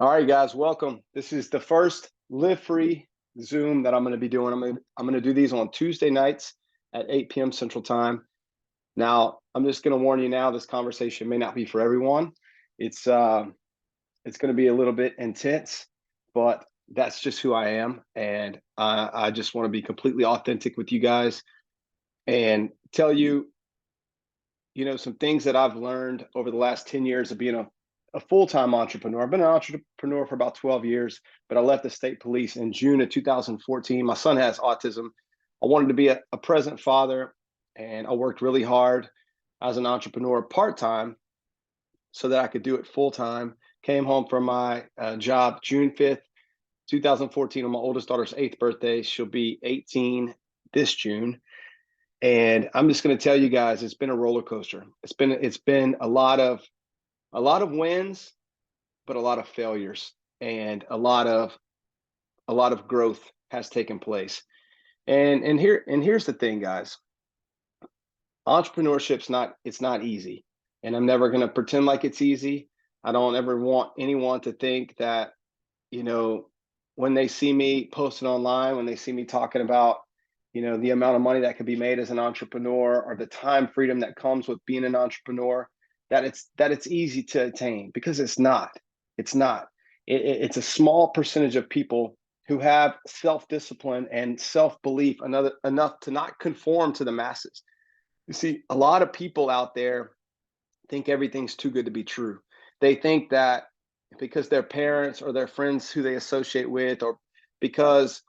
All right, guys, welcome. This is the first Live Free Zoom that I'm going to be doing. I'm going to do these on Tuesday nights at 8 p.m. Central Time. Now, I'm just going to warn you now, this conversation may not be for everyone. It's going to be a little bit intense, but that's just who I am, and I just want to be completely authentic with you guys and tell you, some things that I've learned over the last 10 years of being a full-time entrepreneur. I've been an entrepreneur for about 12 years, but I left the state police in June of 2014. My son has autism. I wanted to be a present father, and I worked really hard as an entrepreneur part-time so that I could do it full-time. Came home from my job June 5th, 2014, on my oldest daughter's 8th birthday. She'll be 18 this June. And I'm just going to tell you guys, it's been a roller coaster. It's been a lot of wins, but a lot of failures, and a lot of growth has taken place. And here's the thing, guys. It's not easy, and I'm never going to pretend like it's easy. I don't ever want anyone to think that, you know, when they see me posting online, when they see me talking about, the amount of money that can be made as an entrepreneur, or the time freedom that comes with being an entrepreneur, that it's easy to attain, because it's not. It's not. It's a small percentage of people who have self-discipline and self-belief enough to not conform to the masses. You see, a lot of people out there think everything's too good to be true. They think that because their parents or their friends who they associate with, or because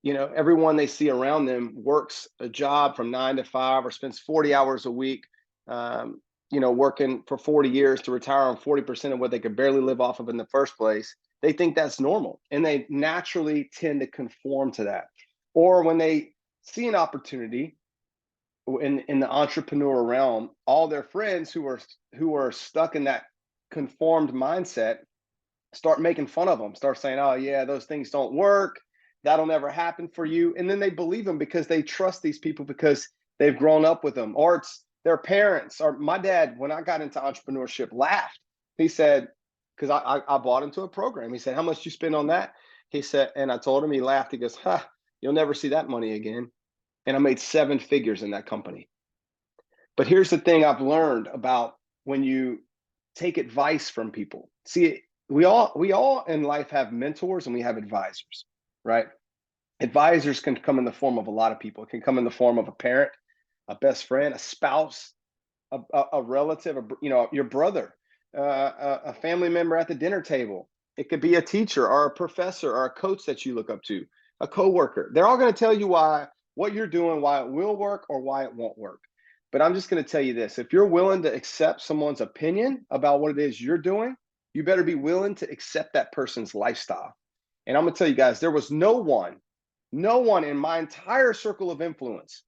everyone they see around them works a job from 9 to 5, or spends 40 hours a week, working for 40 years to retire on 40% of what they could barely live off of in the first place. They think that's normal, and they naturally tend to conform to that. Or when they see an opportunity in the entrepreneur realm, all their friends who are stuck in that conformed mindset start making fun of them, start saying, "Oh yeah, those things don't work. That'll never happen for you." And then they believe them because they trust these people, because they've grown up with them, or it's their parents. Or my dad, when I got into entrepreneurship, laughed. He said, because I bought into a program. He said, "How much you spend on that?" He said, and I told him. He laughed. He goes, "Huh, you'll never see that money again." And I made 7 figures in that company. But here's the thing I've learned about when you take advice from people. See, we all in life have mentors and we have advisors, right? Advisors can come in the form of a lot of people. It can come in the form of a parent, a best friend, a spouse, a relative, your brother, a family member at the dinner table. It could be a teacher or a professor or a coach that you look up to, a coworker. They're all going to tell you what you're doing, why it will work or why it won't work. But I'm just going to tell you this: if you're willing to accept someone's opinion about what it is you're doing, you better be willing to accept that person's lifestyle. And I'm going to tell you guys, there was no one in my entire circle of influence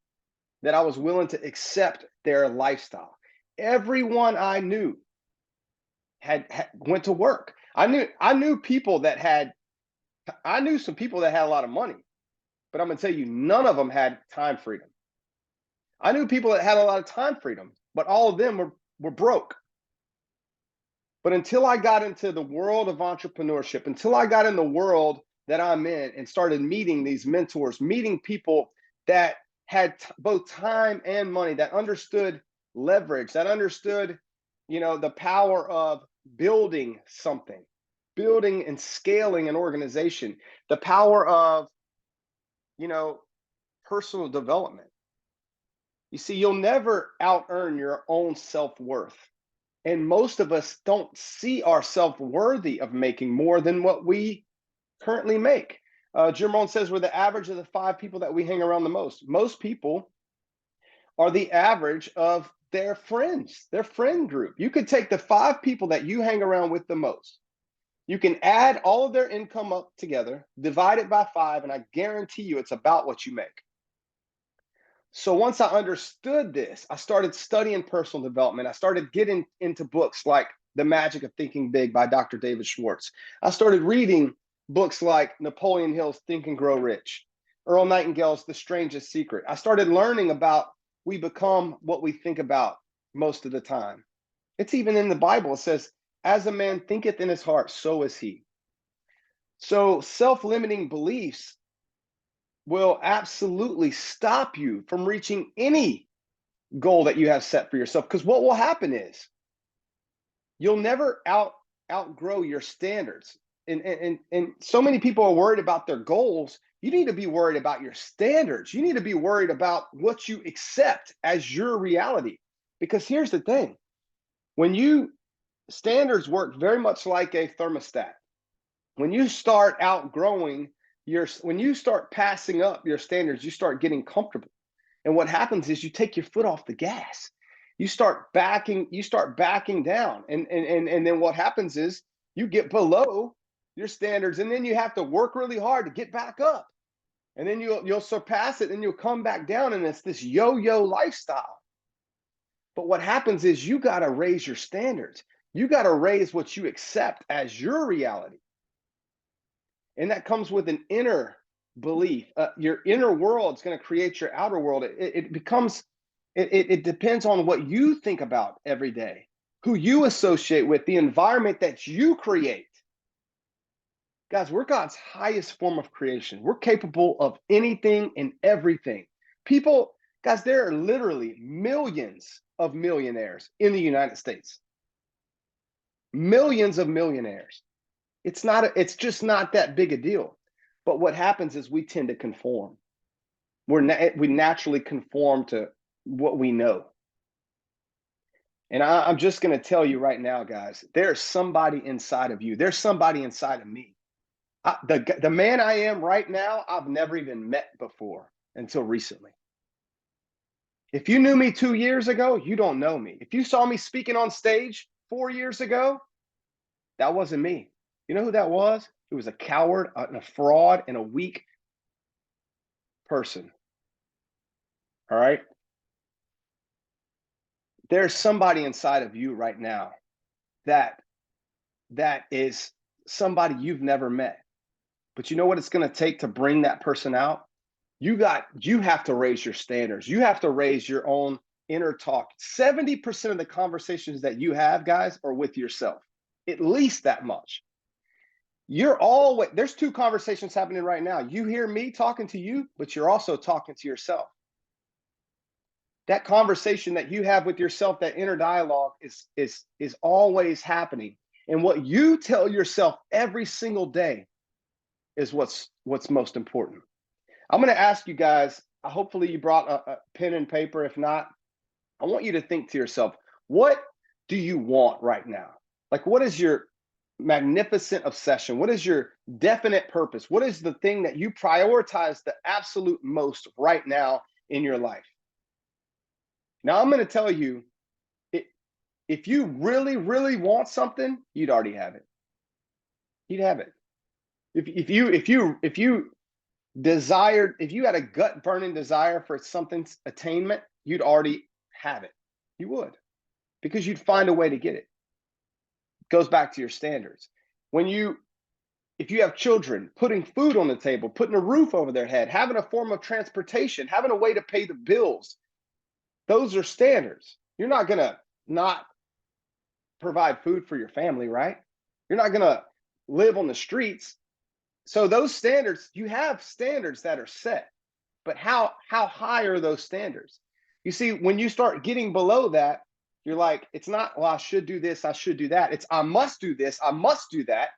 that I was willing to accept their lifestyle. Everyone I knew had went to work. I knew people that had I knew some people that had a lot of money, but I'm going to tell you, none of them had time freedom. I knew people that had a lot of time freedom, but all of them were broke. But until I got into the world of entrepreneurship, until I got in the world that I'm in and started meeting these mentors, meeting people that had both time and money, that understood leverage, that understood, the power of building something, building and scaling an organization, the power of, you know, personal development. You see, you'll never out earn your own self worth. And most of us don't see ourselves worthy of making more than what we currently make. Jim Rohn says we're the average of the 5 people that we hang around the most. Most people are the average of their friends, their friend group. You could take the 5 people that you hang around with the most. You can add all of their income up together, divide it by 5, and I guarantee you it's about what you make. So once I understood this, I started studying personal development. I started getting into books like The Magic of Thinking Big by Dr. David Schwartz. I started reading books like Napoleon Hill's Think and Grow Rich, Earl Nightingale's The Strangest Secret. I started learning about we become what we think about most of the time. It's even in the Bible. It says, as a man thinketh in his heart, so is he. So self-limiting beliefs will absolutely stop you from reaching any goal that you have set for yourself. Because what will happen is you'll never outgrow your standards. And so many people are worried about their goals. You need to be worried about your standards. You need to be worried about what you accept as your reality. Because here's the thing, when you standards work very much like a thermostat. When you start outgrowing when you start passing up your standards, you start getting comfortable. And what happens is you take your foot off the gas. You start backing down. And then what happens is you get below your standards, and then you have to work really hard to get back up. And then you'll surpass it, and you'll come back down, and it's this yo-yo lifestyle. But what happens is you got to raise your standards. You got to raise what you accept as your reality. And that comes with an inner belief. Your inner world is going to create your outer world. It depends on what you think about every day, who you associate with, the environment that you create. Guys, we're God's highest form of creation. We're capable of anything and everything. People, guys, there are literally millions of millionaires in the United States. Millions of millionaires. It's just not that big a deal. But what happens is we tend to conform. We naturally conform to what we know. And I'm just going to tell you right now, guys, there's somebody inside of you. There's somebody inside of me. The man I am right now, I've never even met before until recently. If you knew me 2 years ago, you don't know me. If you saw me speaking on stage 4 years ago, that wasn't me. You know who that was? It was a coward and a fraud and a weak person. All right? There's somebody inside of you right now that is somebody you've never met. But you know what it's going to take to bring that person out? You have to raise your standards. You have to raise your own inner talk. 70% of the conversations that you have, guys, are with yourself. At least that much. There's two conversations happening right now. You hear me talking to you, but you're also talking to yourself. That conversation that you have with yourself, that inner dialogue is always happening. And what you tell yourself every single day is what's most important. I'm going to ask you guys, hopefully you brought a pen and paper. If not, I want you to think to yourself, what do you want right now? Like, what is your magnificent obsession? What is your definite purpose? What is the thing that you prioritize the absolute most right now in your life? Now, I'm going to tell you, if you really, really want something, you'd already have it. You'd have it. If you had a gut burning desire for something's attainment, you'd already have it. You would, because you'd find a way to get it. It goes back to your standards. If you have children, putting food on the table, putting a roof over their head, having a form of transportation, having a way to pay the bills, those are standards. You're not going to not provide food for your family, right? You're not going to live on the streets. So those standards, you have standards that are set, but how high are those standards? You see, when you start getting below that, you're like, it's not, well, I should do this, I should do that. It's, I must do this, I must do that,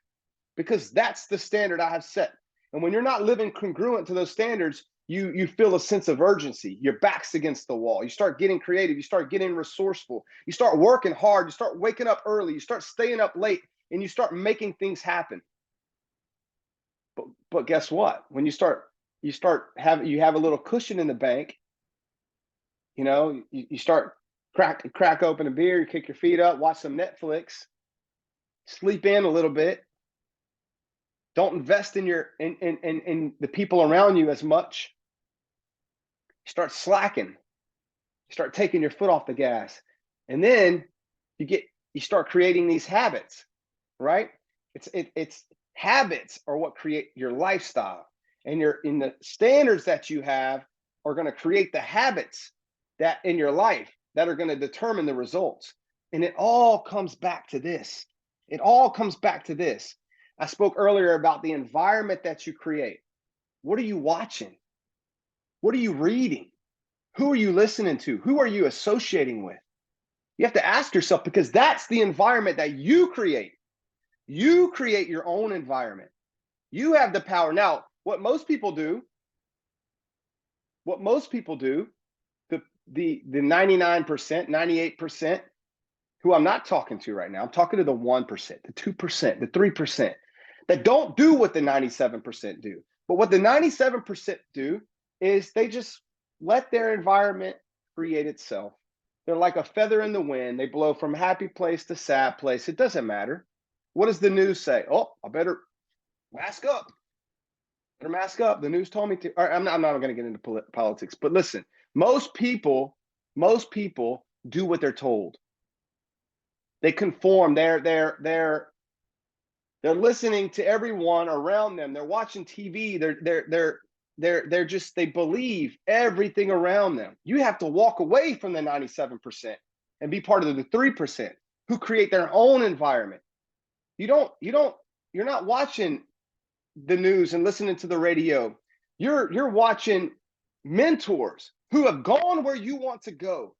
because that's the standard I have set. And when you're not living congruent to those standards, you feel a sense of urgency. Your back's against the wall. You start getting creative. You start getting resourceful. You start working hard. You start waking up early. You start staying up late, and you start making things happen. But guess what? When you have a little cushion in the bank. You know, you start crack open a beer, you kick your feet up, watch some Netflix, sleep in a little bit. Don't invest in the people around you as much. You start slacking. You start taking your foot off the gas, and then you start creating these habits, right? It's habits are what create your lifestyle, and in the standards that you have are going to create the habits that in your life that are going to determine the results. And it all comes back to this. It all comes back to this. I spoke earlier about the environment that you create. What are you watching? What are you reading? Who are you listening to? Who are you associating with? You have to ask yourself, because that's the environment that you create. You create your own environment. You have the power. Now, what most people do, the 99%, 98%, who I'm not talking to right now, I'm talking to the 1%, the 2%, the 3% that don't do what the 97% do. But what the 97% do is they just let their environment create itself. They're like a feather in the wind. They blow from happy place to sad place. It doesn't matter. What does the news say? Oh, I better mask up. Better mask up. The news told me to. I'm not going to get into politics, but listen, most people do what they're told. They conform. They're listening to everyone around them. They're watching TV. They believe everything around them. You have to walk away from the 97% and be part of the 3% who create their own environment. You're not watching the news and listening to the radio. You're watching mentors who have gone where you want to go,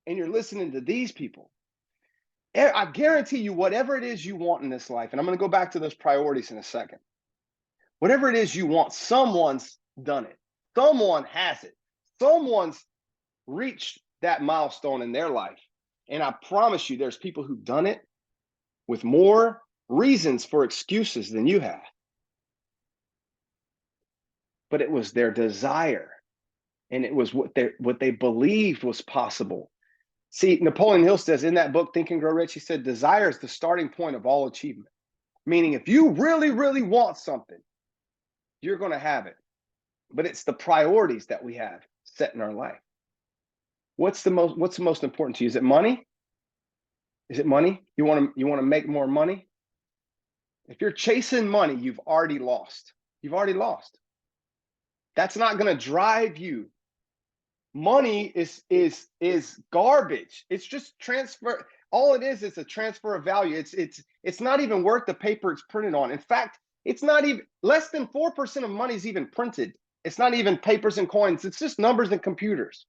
and you're listening to these people. I guarantee you, whatever it is you want in this life, and I'm going to go back to those priorities in a second. Whatever it is you want, someone's done it. Someone has it. Someone's reached that milestone in their life. And I promise you, there's people who've done it with more reasons for excuses than you have. But it was their desire, and it was what they believed was possible. See, Napoleon Hill says in that book, Think and Grow Rich, he said, desire is the starting point of all achievement. Meaning, if you really, really want something, you're going to have it. But it's the priorities that we have set in our life. What's the most important to you? Is it money? Is it money? You want to make more money? If you're chasing money, you've already lost. You've already lost. That's not going to drive you. Money is garbage. It's just transfer. All it is a transfer of value. It's not even worth the paper it's printed on. In fact, it's not even less than 4% of money is even printed. It's not even papers and coins. It's just numbers and computers.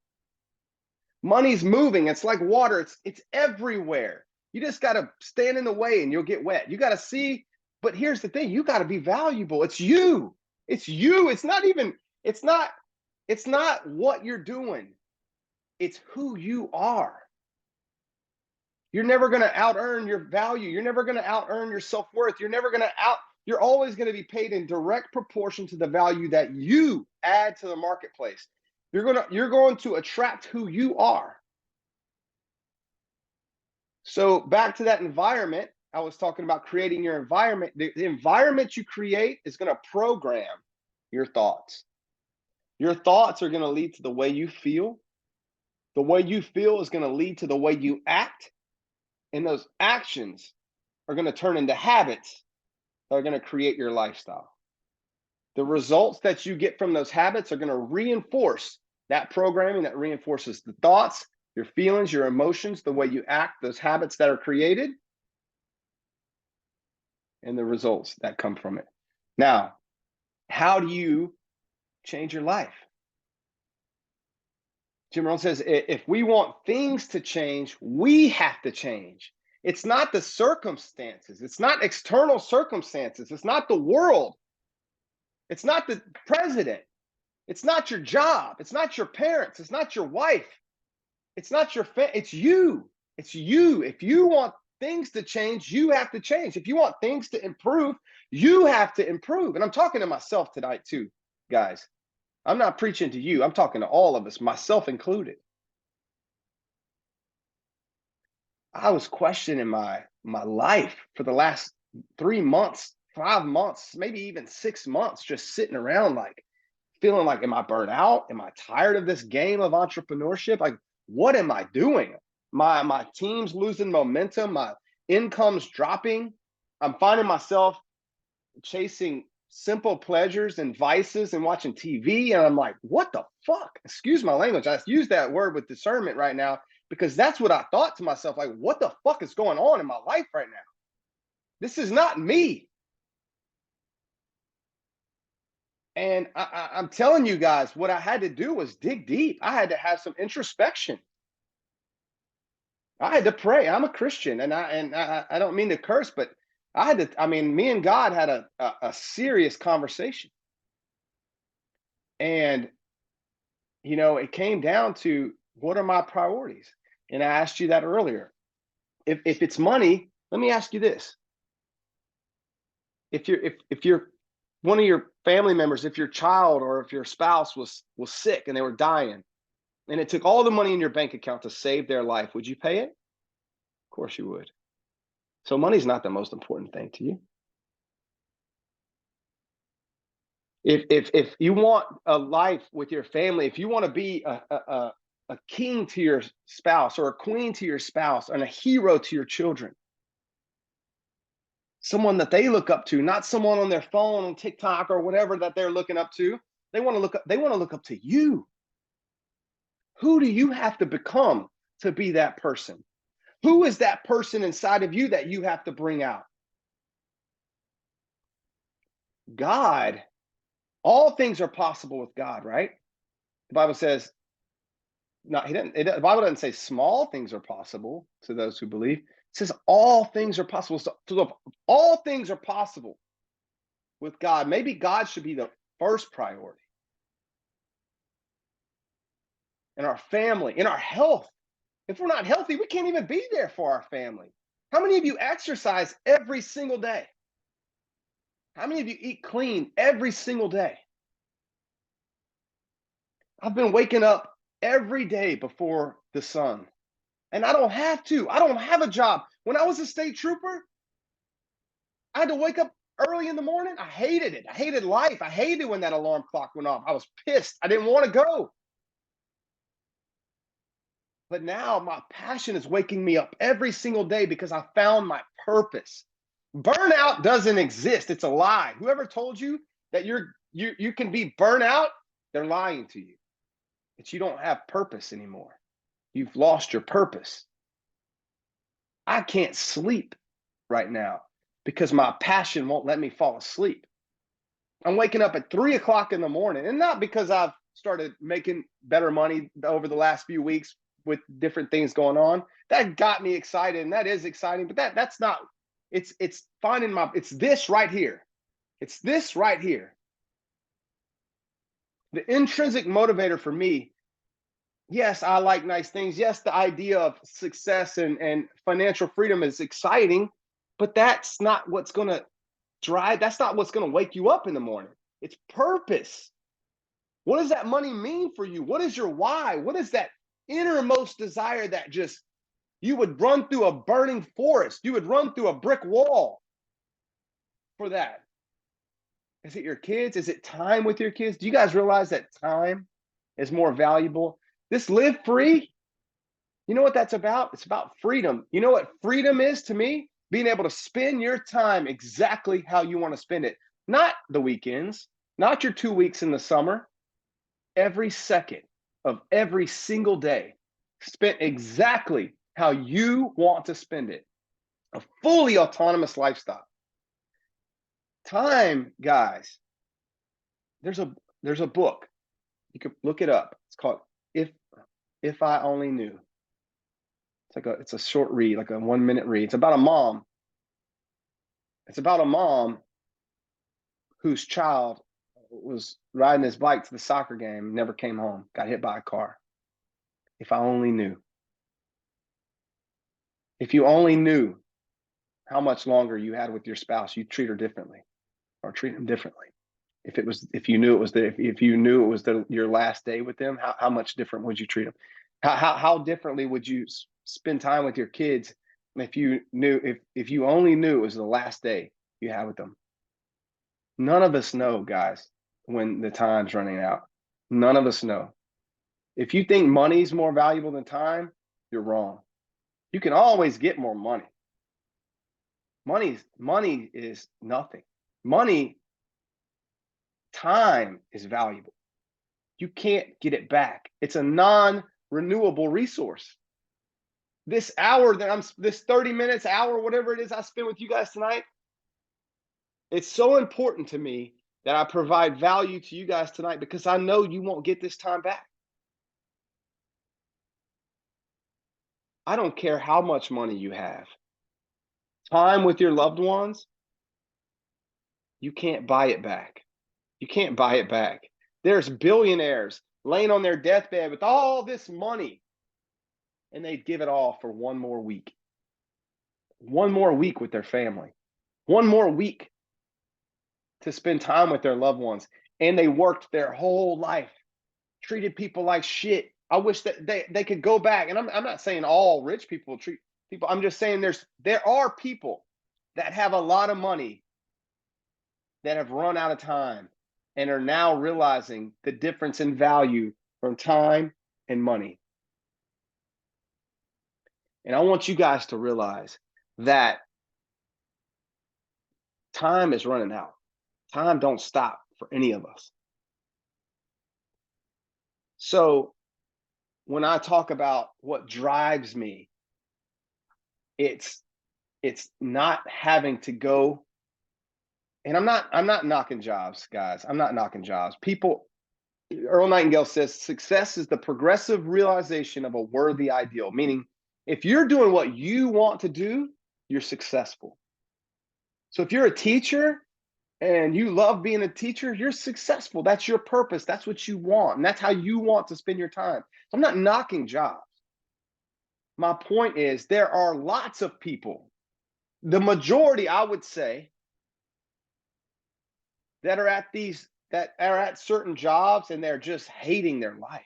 Money's moving. It's like water. It's everywhere. You just got to stand in the way and you'll get wet. You got to see. But here's the thing. You got to be valuable. It's you. It's you. It's not what you're doing. It's who you are. You're never going to out earn your value. You're never going to out earn your self-worth. You're always going to be paid in direct proportion to the value that you add to the marketplace. You're going to attract who you are. So back to that environment, I was talking about creating your environment. The environment you create is going to program your thoughts. Your thoughts are going to lead to the way you feel. The way you feel is going to lead to the way you act. And those actions are going to turn into habits that are going to create your lifestyle. The results that you get from those habits are going to reinforce that programming that reinforces the thoughts, your feelings, your emotions, the way you act, those habits that are created, and the results that come from it. Now, how do you change your life? Jim Rohn says, if we want things to change, we have to change. It's not the circumstances. It's not external circumstances. It's not the world. It's not the president. It's not your job. It's not your parents. It's not your wife. It's not your family. It's you. It's you. If you want things to change, you have to change. If you want things to improve, you have to improve. And I'm talking to myself tonight too, guys. I'm not preaching to you. I'm talking to all of us, myself included. I was questioning my life for the last 3 months, 5 months, maybe even 6 months, just sitting around like feeling like, am I burnt out? Am I tired of this game of entrepreneurship? Like, what am I doing? My team's losing momentum. My income's dropping. I'm finding myself chasing simple pleasures and vices and watching TV. And I'm like, what the fuck? Excuse my language. I use that word with discernment right now because that's what I thought to myself. Like, what the fuck is going on in my life right now? This is not me. And I'm telling you guys, what I had to do was dig deep. I had to have some introspection. I had to pray. I'm a Christian, and I don't mean to curse, but I had to. I mean, me and God had a serious conversation, and it came down to what are my priorities. And I asked you that earlier. If it's money, let me ask you this: if you're one of your family members, if your child or if your spouse was sick and they were dying, and it took all the money in your bank account to save their life, would you pay it? Of course you would. So money's not the most important thing to you. If you want a life with your family, if you want to be a king to your spouse or a queen to your spouse and a hero to your children, someone that they look up to, not someone on their phone on TikTok or whatever that they're looking up to. They want to look up to you. Who do you have to become to be that person? Who is that person inside of you that you have to bring out? God, all things are possible with God, right? The Bible says, no, the Bible doesn't say small things are possible to those who believe. It says all things are possible. So all things are possible with God. Maybe God should be the first priority in our family, in our health. If we're not healthy, we can't even be there for our family. How many of you exercise every single day? How many of you eat clean every single day? I've been waking up every day before the sun, and I don't have to. I don't have a job. When I was a state trooper, I had to wake up early in the morning. I hated it. I hated life. I hated when that alarm clock went off. I was pissed. I didn't want to go. But now my passion is waking me up every single day because I found my purpose. Burnout doesn't exist. It's a lie. Whoever told you that you can be burnout, they're lying to you. It's you don't have purpose anymore. You've lost your purpose. I can't sleep right now because my passion won't let me fall asleep. I'm waking up at 3 o'clock in the morning, and not because I've started making better money over the last few weeks with different things going on. That got me excited, and that is exciting. But that's not. It's finding my. It's this right here. It's this right here. The intrinsic motivator for me. Yes, I like nice things. Yes, the idea of success and financial freedom is exciting, but that's not what's going to drive. That's not what's going to wake you up in the morning. It's purpose. What does that money mean for you? What is your why? What is that innermost desire that just you would run through a burning forest? You would run through a brick wall for that. Is it your kids? Is it time with your kids? Do you guys realize that time is more valuable? This live free, you know what that's about? It's about freedom. You know what freedom is to me? Being able to spend your time exactly how you want to spend it. Not the weekends, not your 2 weeks in the summer, every second of every single day spent exactly how you want to spend it. A fully autonomous lifestyle. Time, guys. There's a book. You could look it up. It's called If I Only Knew. It's a short read, like a 1-minute read. It's about a mom. It's about a mom whose child was riding his bike to the soccer game, never came home, got hit by a car. If I only knew. If you only knew how much longer you had with your spouse, you'd treat her differently or treat them differently. If you knew it was your last day with them, how much different would you treat them? How differently would you spend time with your kids if you only knew it was the last day you had with them? None of us know, guys, when the time's running out. None of us know. If you think money's more valuable than time, you're wrong. You can always get more money. Money is nothing. Time is valuable. You can't get it back. It's a non-renewable resource. this hour this 30 minutes, hour, whatever it is I spend with you guys tonight, it's so important to me that I provide value to you guys tonight because I know you won't get this time back. I don't care how much money you have. Time with your loved ones, you can't buy it back. You can't buy it back. There's billionaires laying on their deathbed with all this money, and they'd give it all for one more week. One more week with their family. One more week to spend time with their loved ones. And they worked their whole life, treated people like shit. I wish that they could go back. And I'm not saying all rich people treat people. I'm just saying there are people that have a lot of money that have run out of time and are now realizing the difference in value from time and money. And I want you guys to realize that time is running out. Time don't stop for any of us. So when I talk about what drives me, it's not having to go, and I'm not knocking jobs, guys. I'm not knocking jobs. People, Earl Nightingale says success is the progressive realization of a worthy ideal, meaning if you're doing what you want to do, you're successful. So if you're a teacher and you love being a teacher, you're successful. That's your purpose. That's what you want. And that's how you want to spend your time. So I'm not knocking jobs. My point is there are lots of people, the majority, I would say, that are at certain jobs and they're just hating their life.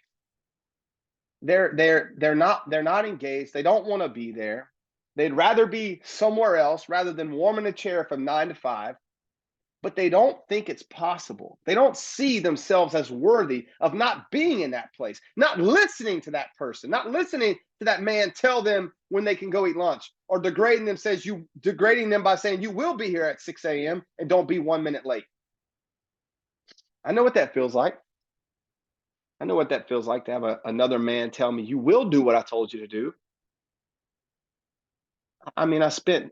They're not engaged. They don't want to be there. They'd rather be somewhere else rather than warming a chair from 9 to 5. But they don't think it's possible. They don't see themselves as worthy of not being in that place, not listening to that person, not listening to that man tell them when they can go eat lunch, or degrading them by saying you will be here at 6 a.m. and don't be 1 minute late. I know what that feels like. I know what that feels like to have another man tell me you will do what I told you to do. I mean, I spent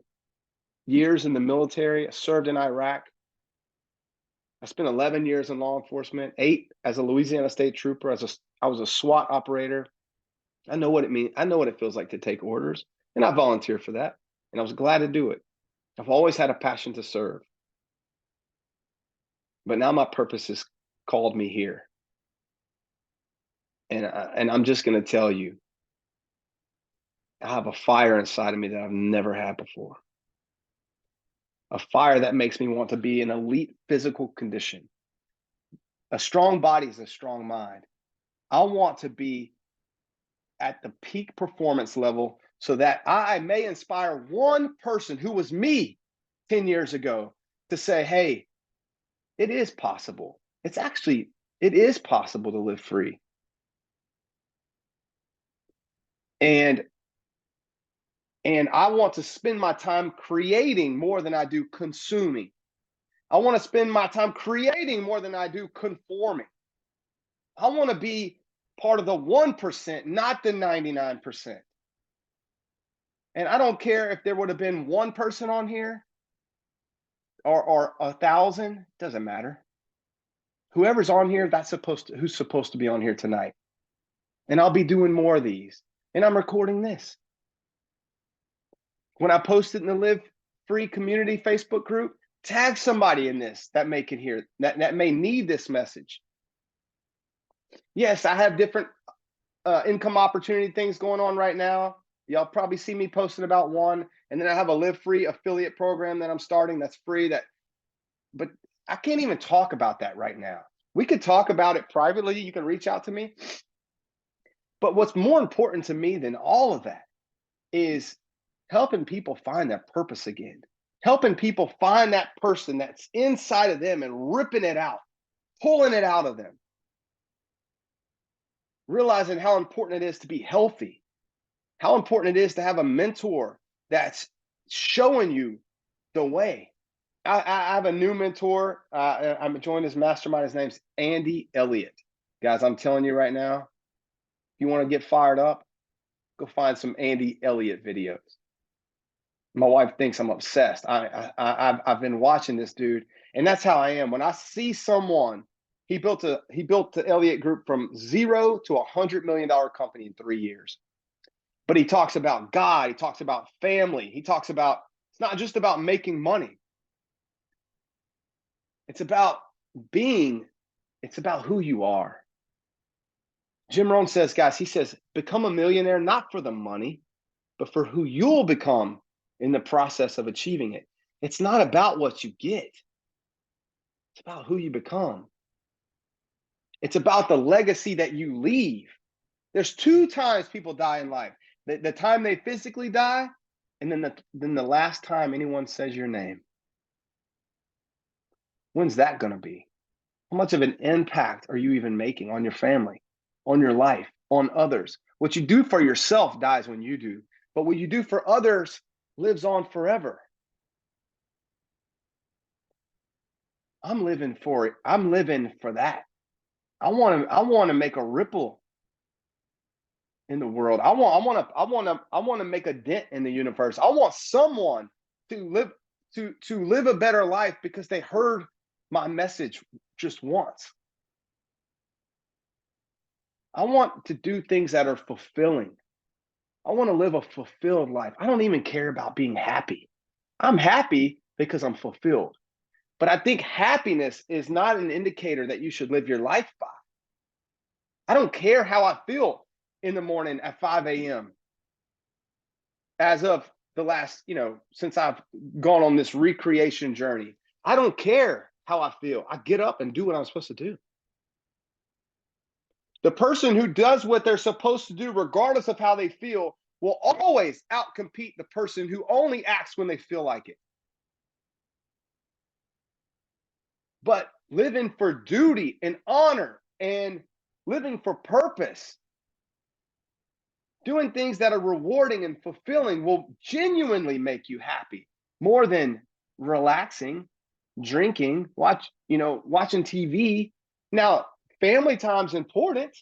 years in the military. I served in Iraq. I spent 11 years in law enforcement, 8 as a Louisiana State Trooper. I was a SWAT operator. I know what it means. I know what it feels like to take orders, and I volunteered for that, and I was glad to do it. I've always had a passion to serve, but now my purpose has called me here, and I'm just going to tell you, I have a fire inside of me that I've never had before. A fire that makes me want to be in elite physical condition. A strong body is a strong mind. I want to be at the peak performance level so that I may inspire one person who was me 10 years ago to say, hey, it is possible. It is possible to live free. And I want to spend my time creating more than I do consuming. I want to spend my time creating more than I do conforming. I want to be part of the 1%, not the 99%. And I don't care if there would have been one person on here or 1,000, doesn't matter. Whoever's on here, who's supposed to be on here tonight. And I'll be doing more of these. And I'm recording this. When I post it in the Live Free Community Facebook group, tag somebody in this that may can hear that may need this message. Yes, I have different income opportunity things going on right now. Y'all probably see me posting about one, and then I have a Live Free affiliate program that I'm starting that's free. But I can't even talk about that right now. We could talk about it privately. You can reach out to me. But what's more important to me than all of that is helping people find their purpose again, helping people find that person that's inside of them and ripping it out, pulling it out of them, realizing how important it is to be healthy, how important it is to have a mentor that's showing you the way. I have a new mentor. I'm joined his mastermind. His name's Andy Elliott. Guys, I'm telling you right now, if you want to get fired up, Go find some Andy Elliott videos. My wife thinks I'm obsessed. I've been watching this dude, and that's how I am. When I see someone, he built the Elliott Group from 0 to $100 million company in 3 years. But he talks about God. He talks about family. He talks about it's not just about making money. It's about being. It's about who you are. Jim Rohn says, guys, he says, become a millionaire not for the money, but for who you'll become in the process of achieving it. It's not about what you get. It's about who you become. It's about the legacy that you leave. There's 2 times people die in life. The time they physically die, and then the last time anyone says your name. When's that going to be? How much of an impact are you even making on your family, on your life, on others? What you do for yourself dies when you do, but what you do for others lives on forever. I'm living for it. I'm living for that. I want to make a ripple in the world. I want to make a dent in the universe. I want someone to live a better life because they heard my message just once. I want to do things that are fulfilling. I want to live a fulfilled life. I don't even care about being happy. I'm happy because I'm fulfilled. But I think happiness is not an indicator that you should live your life by. I don't care how I feel in the morning at 5 a.m. As of the last, since I've gone on this recreation journey. I don't care how I feel. I get up and do what I'm supposed to do. The person who does what they're supposed to do, regardless of how they feel, will always outcompete the person who only acts when they feel like it. But living for duty and honor and living for purpose, doing things that are rewarding and fulfilling will genuinely make you happy more than relaxing, drinking, watching TV. Now, family time's important,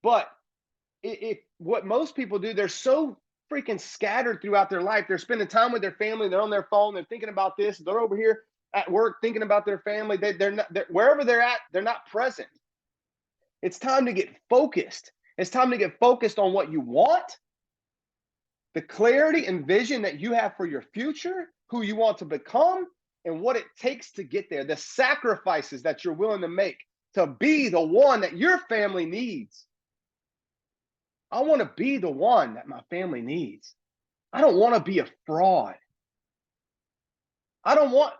but if what most people do, they're so freaking scattered throughout their life. They're spending time with their family. They're on their phone. They're thinking about this. They're over here at work thinking about their family. Wherever they're at, they're not present. It's time to get focused. It's time to get focused on what you want, the clarity and vision that you have for your future, who you want to become, and what it takes to get there, the sacrifices that you're willing to make to be the one that your family needs. I want to be the one that my family needs. I don't want to be a fraud. I don't want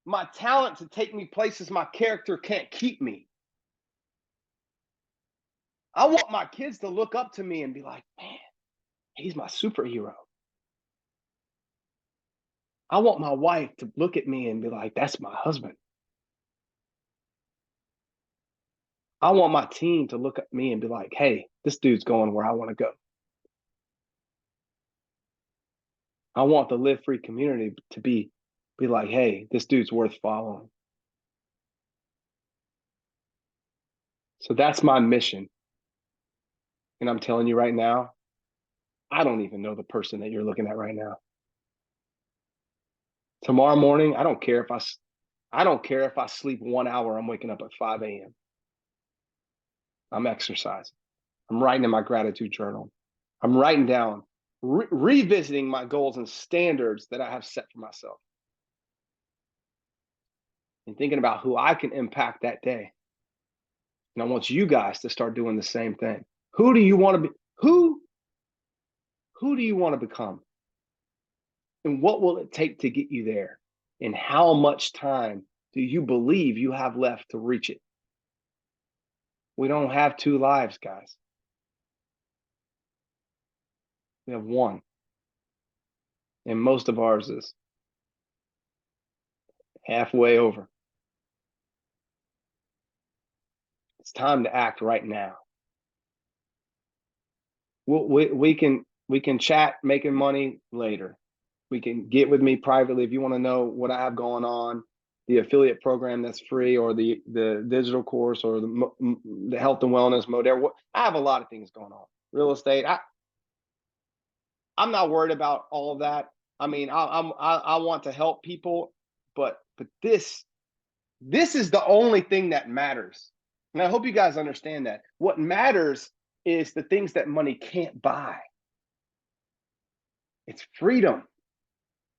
my talent to take me places my character can't keep me. I want my kids to look up to me and be like, man, he's my superhero. I want my wife to look at me and be like, that's my husband. I want my team to look at me and be like, hey, this dude's going where I want to go. I want the Live Free community to be like, hey, this dude's worth following. So that's my mission. And I'm telling you right now, I don't even know the person that you're looking at right now. Tomorrow morning, I don't care if I sleep 1 hour, I'm waking up at 5 a.m. I'm exercising. I'm writing in my gratitude journal. I'm writing down, revisiting my goals and standards that I have set for myself. And thinking about who I can impact that day. And I want you guys to start doing the same thing. Who do you want to be? Who do you want to become? And what will it take to get you there? And how much time do you believe you have left to reach it? We don't have 2 lives, guys. We have one. And most of ours is halfway over. It's time to act right now. We can chat making money later. We can get with me privately if you want to know what I have going on, the affiliate program that's free, or the digital course, or the health and wellness mode. I have a lot of things going on. real estate. I'm not worried about all of that. I mean, I want to help people, but this is the only thing that matters. And I hope you guys understand that. What matters is the things that money can't buy. It's freedom.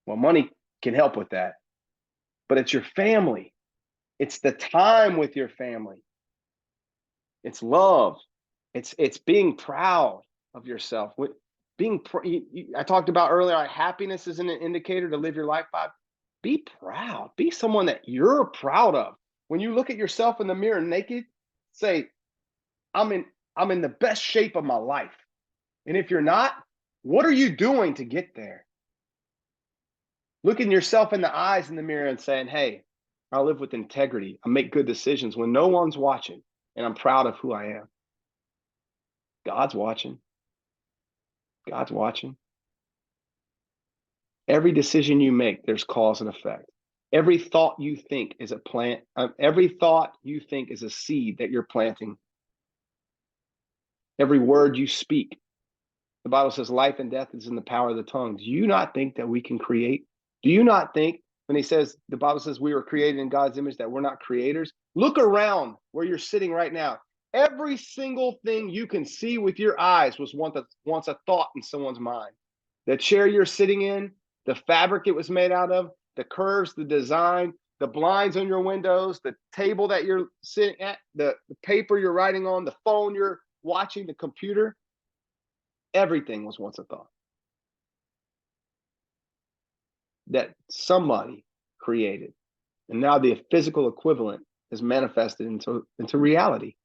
Well, money can help with that, but it's your family. It's the time with your family. It's love. It's being proud of yourself. I talked about earlier, happiness isn't an indicator to live your life by. Be proud. Be someone that you're proud of. When you look at yourself in the mirror naked, say, I'm in the best shape of my life. And if you're not, what are you doing to get there? Looking yourself in the eyes in the mirror and saying, hey, I live with integrity. I make good decisions when no one's watching, and I'm proud of who I am. God's watching. God's watching. Every decision you make, there's cause and effect. Every thought you think is a plant. Every thought you think is a seed that you're planting. Every word you speak. The Bible says life and death is in the power of the tongue. Do you not think that we can create? Do you not think when the Bible says we were created in God's image, that we're not creators? Look around where you're sitting right now. Every single thing you can see with your eyes was once a thought in someone's mind. The chair you're sitting in, the fabric it was made out of, the curves, the design, the blinds on your windows, the table that you're sitting at, the paper you're writing on, the phone you're watching, the computer, everything was once a thought that somebody created. And now the physical equivalent is manifested into reality.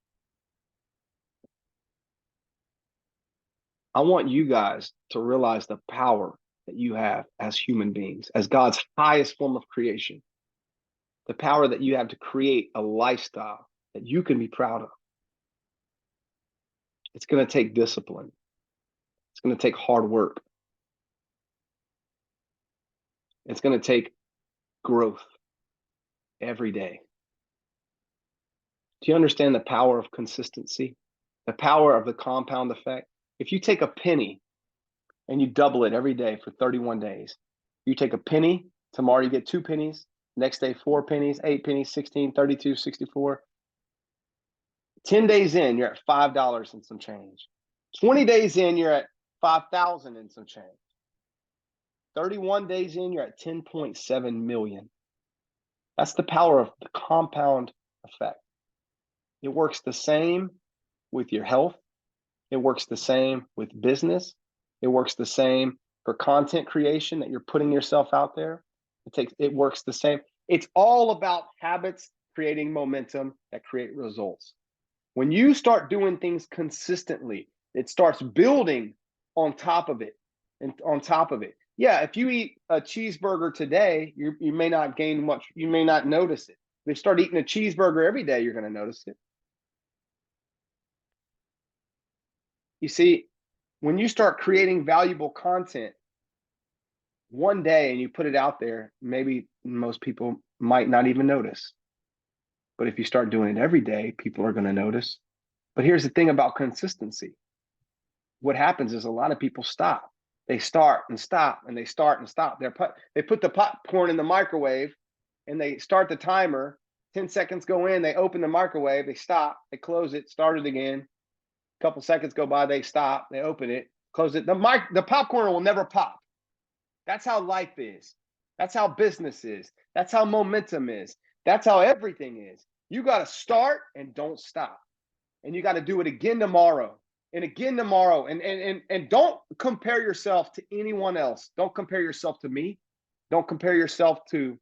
I want you guys to realize the power that you have as human beings, as God's highest form of creation. The power that you have to create a lifestyle that you can be proud of. It's going to take discipline. It's going to take hard work. It's going to take growth every day. Do you understand the power of consistency? The power of the compound effect? If you take a penny and you double it every day for 31 days, you take a penny, tomorrow you get 2 pennies, next day 4 pennies, 8 pennies, 16, 32, 64. 10 days in, you're at $5 and some change. 20 days in, you're at 5,000 and some change. 31 days in, you're at 10.7 million. That's the power of the compound effect. It works the same with your health. It works the same with business. It works the same for content creation that you're putting yourself out there. It works the same. It's all about habits creating momentum that create results. When you start doing things consistently, it starts building on top of it and on top of it. Yeah, if you eat a cheeseburger today, you may not gain much. You may not notice it. If you start eating a cheeseburger every day, you're going to notice it. You see, when you start creating valuable content one day and you put it out there, maybe most people might not even notice. But if you start doing it every day, people are going to notice. But here's the thing about consistency. What happens is a lot of people stop. They start and stop, and they start and stop. They put the popcorn in the microwave, and they start the timer. 10 seconds go in, they open the microwave, they stop, they close it, start it again. A couple seconds go by, they stop, they open it, close it. The popcorn will never pop. That's how life is. That's how business is. That's how momentum is. That's how everything is. You got to start and don't stop. And you got to do it again tomorrow and again tomorrow. And don't compare yourself to anyone else. Don't compare yourself to me. Don't compare yourself to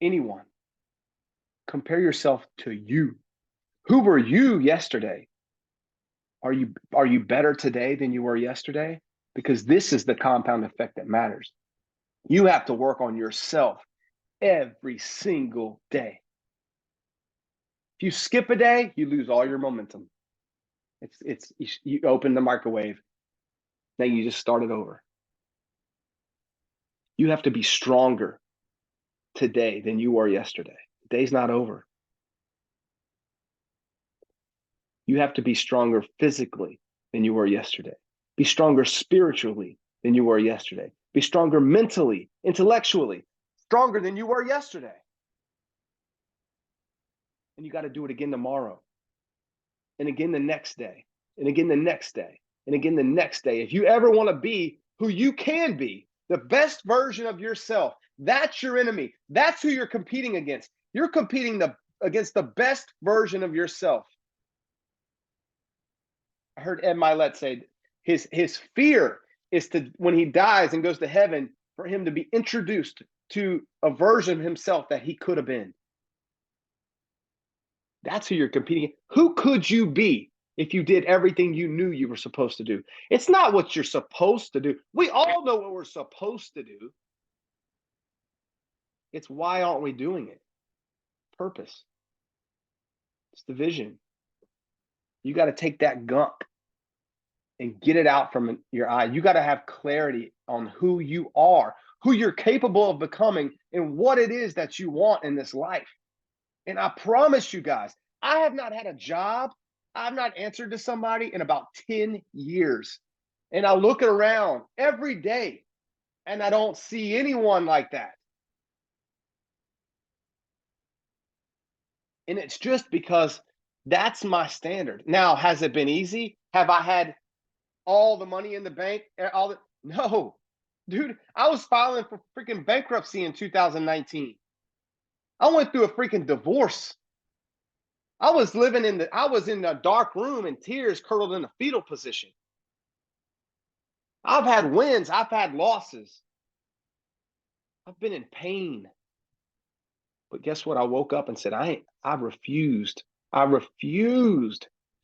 anyone. Compare yourself to you. Who were you yesterday? Are you better today than you were yesterday? Because this is the compound effect that matters. You have to work on yourself every single day. If you skip a day, you lose all your momentum. You open the microwave, then you just start it over. You have to be stronger today than you were yesterday. The day's not over. You have to be stronger physically than you were yesterday. Be stronger spiritually than you were yesterday. Be stronger mentally, intellectually, stronger than you were yesterday. And you got to do it again tomorrow, and again the next day, and again the next day, and again the next day. If you ever want to be who you can be, the best version of yourself, that's your enemy. That's who you're competing against. You're competing against the best version of yourself. I heard Ed Milet say his fear is to, when he dies and goes to heaven, for him to be introduced to a version of himself that he could have been. That's who you're competing. Who could you be if you did everything you knew you were supposed to do? It's not what you're supposed to do. We all know what we're supposed to do. It's why aren't we doing it? Purpose. It's the vision. You got to take that gunk and get it out from your eye. You got to have clarity on who you are, who you're capable of becoming, and what it is that you want in this life. And I promise you guys, I have not had a job. I've not answered to somebody in about 10 years. And I look around every day and I don't see anyone like that. And it's just because that's my standard. Now, has it been easy? Have I had all the money in the bank? No, dude, I was filing for freaking bankruptcy in 2019. I went through a freaking divorce. I was in a dark room in tears, curled in a fetal position. I've had wins, I've had losses. I've been in pain. But guess what? I woke up and said, I refused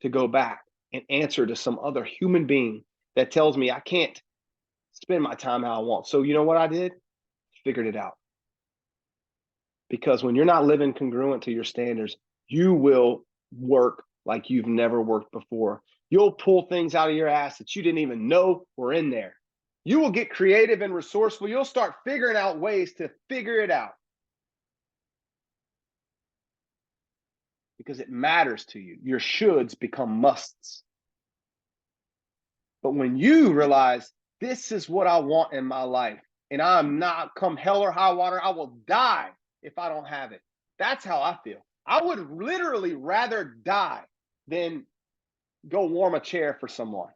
to go back and answer to some other human being that tells me I can't spend my time how I want. So you know what I did? Figured it out. Because when you're not living congruent to your standards, you will work like you've never worked before. You'll pull things out of your ass that you didn't even know were in there. You will get creative and resourceful. You'll start figuring out ways to figure it out. Because it matters to you. Your shoulds become musts. But when you realize this is what I want in my life, and I'm not, come hell or high water, I will die if I don't have it. That's how I feel. I would literally rather die than go warm a chair for someone.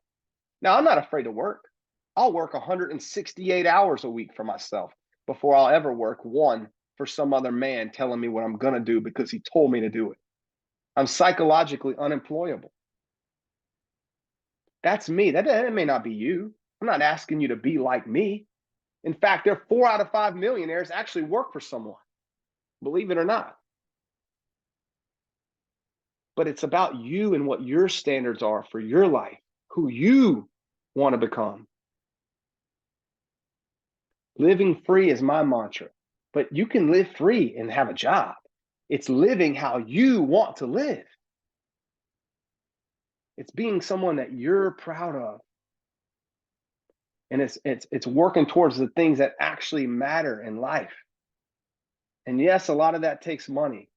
Now, I'm not afraid to work. I'll work 168 hours a week for myself before I'll ever work one for some other man telling me what I'm going to do because he told me to do it. I'm psychologically unemployable. That's me. That may not be you. I'm not asking you to be like me. In fact, there are 4 out of 5 millionaires actually work for someone, believe it or not. But it's about you and what your standards are for your life, who you want to become. Living free is my mantra, but you can live free and have a job. It's living how you want to live. It's being someone that you're proud of. And it's working towards the things that actually matter in life. And yes, a lot of that takes money,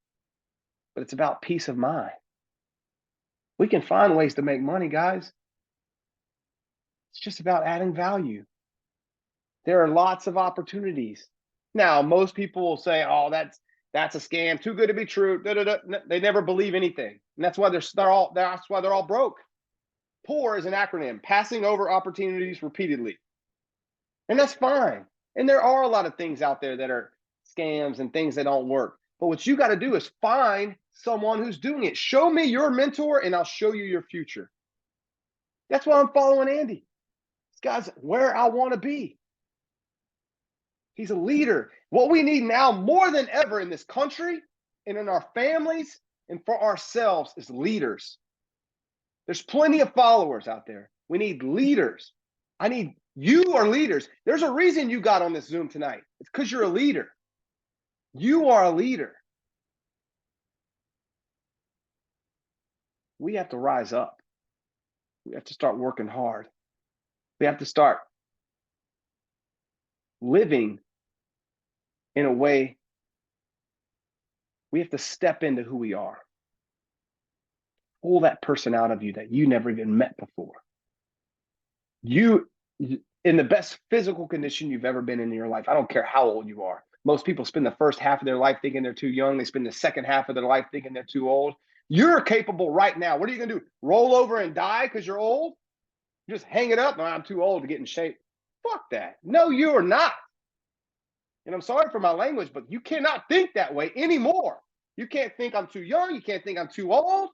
but it's about peace of mind. We can find ways to make money, guys. It's just about adding value. There are lots of opportunities. Now, most people will say, oh, that's a scam, too good to be true. Da, da, da. They never believe anything. And that's why they're all broke. POUR is an acronym, passing over opportunities repeatedly. And that's fine. And there are a lot of things out there that are scams and things that don't work. But what you got to do is find someone who's doing it. Show me your mentor and I'll show you your future. That's why I'm following Andy. This guy's where I want to be. He's a leader. What we need now more than ever in this country and in our families and for ourselves is leaders. There's plenty of followers out there. We need leaders. You are leaders. There's a reason you got on this Zoom tonight. It's because you're a leader. You are a leader. We have to rise up. We have to start working hard. We have to start living in a way. We have to step into who we are. Pull that person out of you that you never even met before. You in the best physical condition you've ever been in your life. I don't care how old you are. Most people spend the first half of their life thinking they're too young. They spend the second half of their life thinking they're too old. You're capable right now. What are you going to do? Roll over and die because you're old? Just hang it up. No, I'm too old to get in shape. Fuck that. No, you are not. And I'm sorry for my language, but you cannot think that way anymore. You can't think I'm too young. You can't think I'm too old.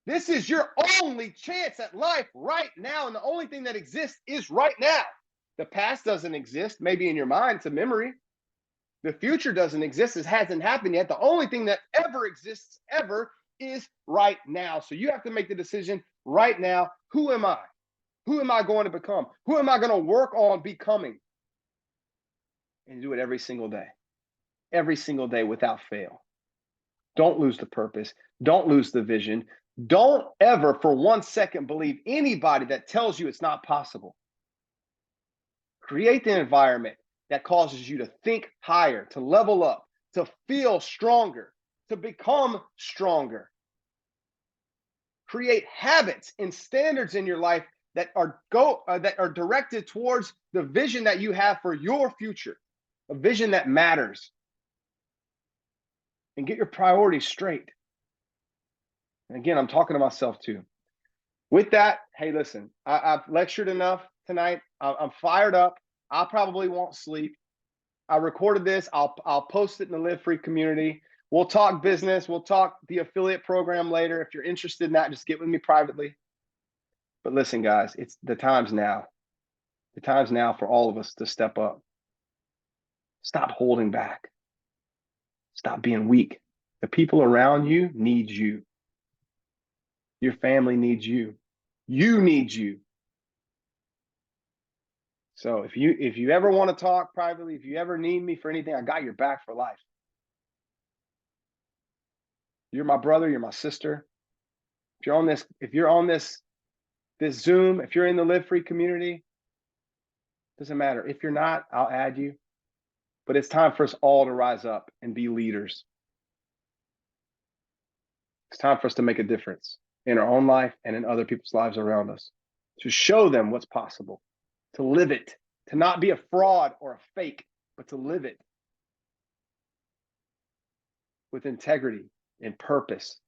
This is your only chance at life right now. And the only thing that exists is right now. The past doesn't exist. Maybe in your mind, it's a memory. The future doesn't exist. It hasn't happened yet. The only thing that ever exists ever is right now. So you have to make the decision right now. Who am I? Who am I going to become? Who am I going to work on becoming? And do it every single day without fail. Don't lose the purpose. Don't lose the vision. Don't ever for 1 second believe anybody that tells you it's not possible. Create the environment that causes you to think higher, to level up, to feel stronger, to become stronger. Create habits and standards in your life that are directed towards the vision that you have for your future, a vision that matters. And get your priorities straight. And again, I'm talking to myself too. With that, hey, listen, I've lectured enough tonight. I'm fired up. I probably won't sleep. I recorded this. I'll post it in the Live Free community. We'll talk business. We'll talk the affiliate program later. If you're interested in that, just get with me privately. But listen, guys, it's the time's now. The time's now for all of us to step up. Stop holding back. Stop being weak. The people around you need you. Your family needs you. You need you. So if you ever want to talk privately, if you ever need me for anything, I got your back for life. You're my brother, you're my sister. If you're on this Zoom, if you're in the Live Free community, doesn't matter. If you're not, I'll add you. But it's time for us all to rise up and be leaders. It's time for us to make a difference in our own life and in other people's lives around us, to show them what's possible, to live it, to not be a fraud or a fake, but to live it with integrity and purpose.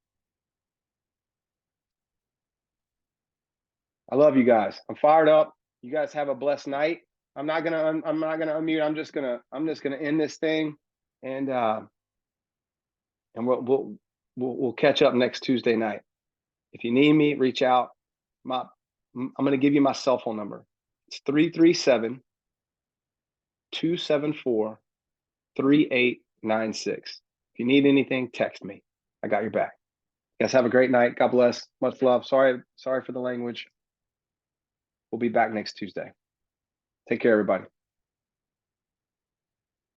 I love you guys. I'm fired up. You guys have a blessed night. I'm not gonna unmute. I'm just gonna end this thing, and we'll catch up next Tuesday night. If you need me, reach out. I'm gonna give you my cell phone number. It's 337-274-3896. If you need anything, text me. I got your back. You guys have a great night. God bless. Much love. Sorry for the language. We'll be back next Tuesday. Take care, everybody.